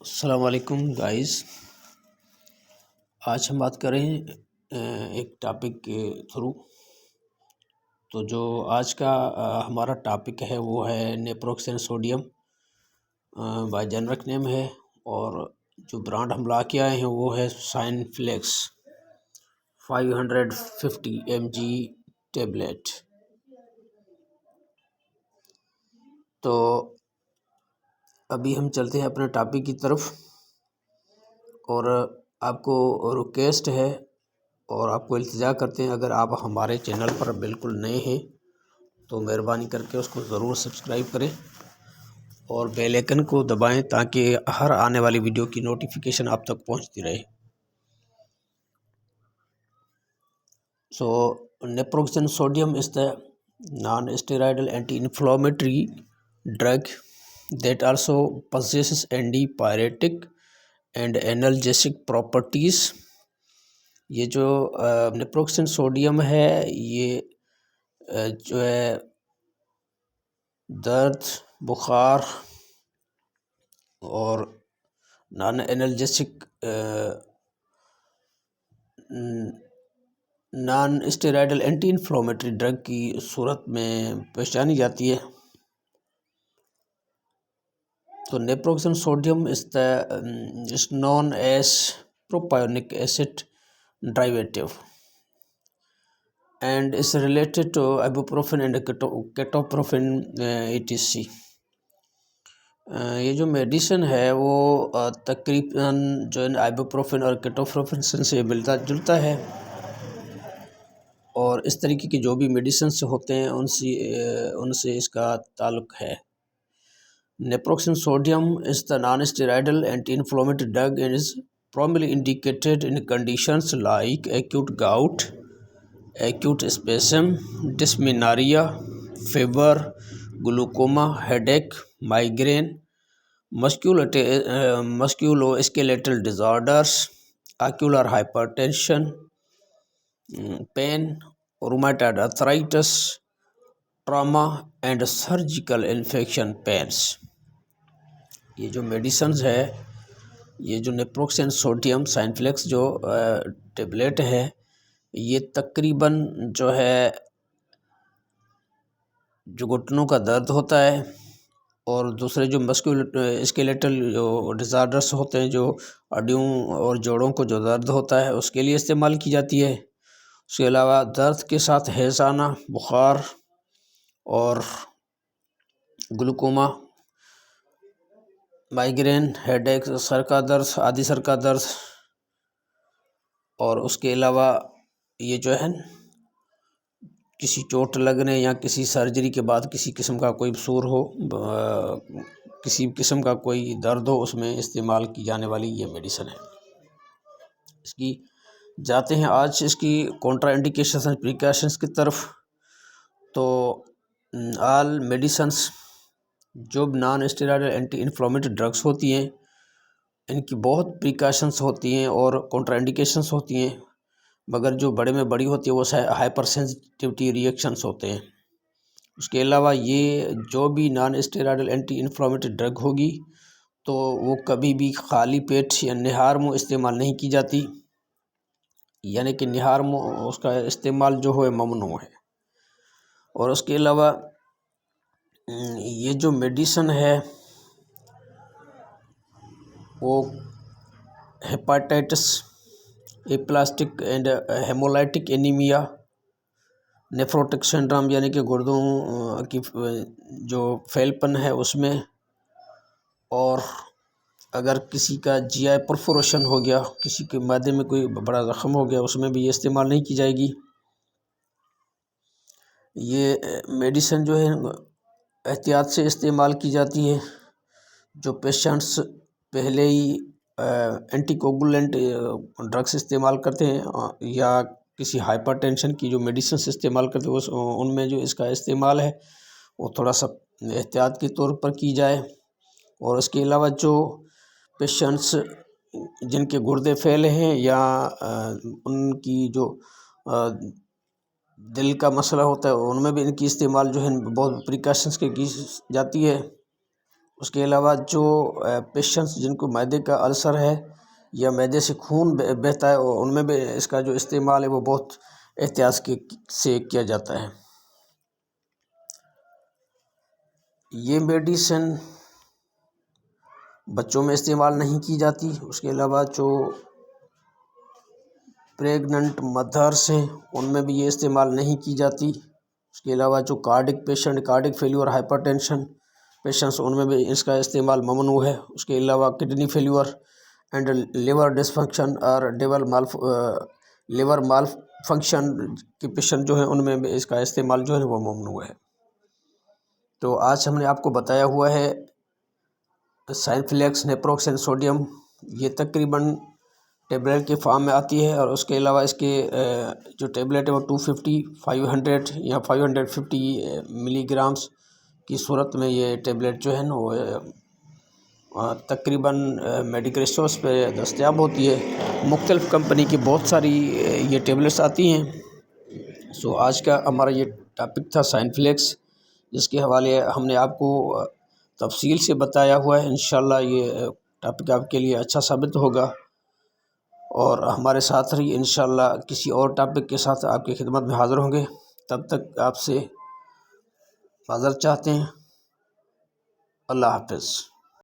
السلام علیکم گائز. آج ہم بات کریں ایک ٹاپک کے تھرو. تو جو آج کا ہمارا ٹاپک ہے وہ ہے نیپروکسین سوڈیم. بائی جنرک نیم ہے اور جو برانڈ ہم لا کے آئے ہیں وہ ہے سائن فلیکس 550 mg ٹیبلیٹ. تو ابھی ہم چلتے ہیں اپنے ٹاپک کی طرف، اور آپ کو ریکویسٹ ہے اور آپ کو التجا کرتے ہیں، اگر آپ ہمارے چینل پر بالکل نئے ہیں تو مہربانی کر کے اس کو ضرور سبسکرائب کریں اور بیل آئیکن کو دبائیں تاکہ ہر آنے والی ویڈیو کی نوٹیفیکیشن آپ تک پہنچتی رہے. So, naproxen sodium is the non-steroidal anti-inflammatory drug that also possesses antipyretic and analgesic properties. یہ جو نیپروکسن سوڈیم ہے یہ جو ہے درد، بخار اور نان انرجیسک نان اسٹیرائڈل اینٹی انفلامٹری ڈرگ کی صورت میں پہچانی جاتی ہے. تو نیپروکسن sodium is known as propionic acid derivative and is related to ibuprofen and ketoprofen etc. یہ جو میڈیسن ہے وہ تقریباً جو آئبوپروفن اور کیٹوپروفن سے ملتا جلتا ہے، اور اس طریقے کے جو بھی میڈیسنس ہوتے ہیں ان سے اس کا تعلق ہے. نیپروکسن sodium is the non-steroidal anti-inflammatory drug and is primarily indicated in conditions like acute gout, acute spasm, dysmenorrhea, fever, glaucoma, headache, migraine, musculoskeletal disorders, ocular hypertension, pain, rheumatoid arthritis, trauma and surgical infection pains. یہ جو medicines ہے، یہ جو نیپروکسین sodium sign flakes جو tablet ہے، یہ تقریباً جو ہے جو گھٹنوں کا درد ہوتا ہے اور دوسرے جو اسکیلیٹل جو ڈیزارڈرس ہوتے ہیں، جو ہڈیوں اور جوڑوں کو جو درد ہوتا ہے اس کے لیے استعمال کی جاتی ہے. اس کے علاوہ درد کے ساتھ ہیض آنا، بخار اور گلوکوما، مائیگرین، ہیڈ ایک، سر کا درد، آدھی سر کا درد، اور اس کے علاوہ یہ جو ہے کسی چوٹ لگنے یا کسی سرجری کے بعد کسی قسم کا کوئی سور ہو، کسی قسم کا کوئی درد ہو، اس میں استعمال کی جانے والی یہ میڈیسن ہے. اس کی جاتے ہیں آج اس کی کونٹرا انڈیکیشنز اینڈ پریکاشنز کی طرف. تو آل میڈیسنس جو نان اسٹیرائڈل اینٹی انفلامٹری ڈرگس ہوتی ہیں، ان کی بہت پریکاشنز ہوتی ہیں اور کونٹرا انڈیکیشنز ہوتی ہیں، مگر جو بڑے میں بڑی ہوتی ہے وہ ہائپر سینسٹیوٹی ریئیکشنز ہوتے ہیں. اس کے علاوہ یہ جو بھی نان اسٹیرائڈل اینٹی انفلامٹری ڈرگ ہوگی تو وہ کبھی بھی خالی پیٹ یا نہار منہ استعمال نہیں کی جاتی، یعنی کہ نہار منہ اس کا استعمال جو ہے ممنوع ہے. اور اس کے علاوہ یہ جو میڈیسن ہے وہ hepatitis, aplastic and hemolytic anemia, nephrotic syndrome یعنی کہ گردوں کی جو پھیلپن ہے اس میں، اور اگر کسی کا جی آئی پرفوریشن ہو گیا، کسی کے معدے میں کوئی بڑا زخم ہو گیا، اس میں بھی یہ استعمال نہیں کی جائے گی. یہ میڈیسن جو ہے احتیاط سے استعمال کی جاتی ہے. جو پیشنٹس پہلے ہی اینٹی کوگولنٹ ڈرگس استعمال کرتے ہیں یا کسی ہائپر ٹینشن کی جو میڈیسنس استعمال کرتے ہیں، ان میں جو اس کا استعمال ہے وہ تھوڑا سا احتیاط کے طور پر کی جائے. اور اس کے علاوہ جو پیشنٹس جن کے گردے پھیلے ہیں یا ان کی جو دل کا مسئلہ ہوتا ہے، ان میں بھی ان کی استعمال جو ہے بہت پریکاشنس کی جاتی ہے. اس کے علاوہ جو پیشنٹس جن کو معدے کا السر ہے یا معدے سے خون بہتا ہے، ان میں بھی اس کا جو استعمال ہے وہ بہت احتیاط سے کیا جاتا ہے۔ یہ میڈیسن بچوں میں استعمال نہیں کی جاتی۔ اس کے علاوہ جو پریگننٹ مدرس ہیں ان میں بھی یہ استعمال نہیں کی جاتی۔ اس کے علاوہ جو cardiac patient, cardiac failure, hypertension patients, ان میں بھی اس کا استعمال ممنوع ہے۔ اس کے علاوہ kidney failure and liver dysfunction اور لیور مال فنکشن کے پیشنٹ جو ہیں ان میں بھی اس کا استعمال جو ہے وہ ممنوع ہے۔ تو آج ہم نے آپ کو بتایا ہوا ہے سائنفلیکس نیپروکسین سوڈیم، یہ تقریباً ٹیبلیٹ کے فارم میں آتی ہے، اور اس کے علاوہ اس کے جو ٹیبلیٹ ہے وہ 250، 500 یا 550 ملی گرامس کی صورت میں یہ ٹیبلیٹ جو ہے نا وہ تقریباً میڈیکل اسٹورز پہ دستیاب ہوتی ہے۔ مختلف کمپنی کی بہت ساری یہ ٹیبلیٹس آتی ہیں۔ سو آج کا ہمارا یہ ٹاپک تھا سائنفلیکس، جس کے حوالے ہم نے آپ کو تفصیل سے بتایا ہوا ہے۔ انشاءاللہ یہ ٹاپک آپ کے لیے اچھا ثابت ہوگا، اور ہمارے ساتھ رہی انشاءاللہ کسی اور ٹاپک کے ساتھ آپ کی خدمت میں حاضر ہوں گے۔ تب تک آپ سے معذرت چاہتے ہیں۔ اللہ حافظ۔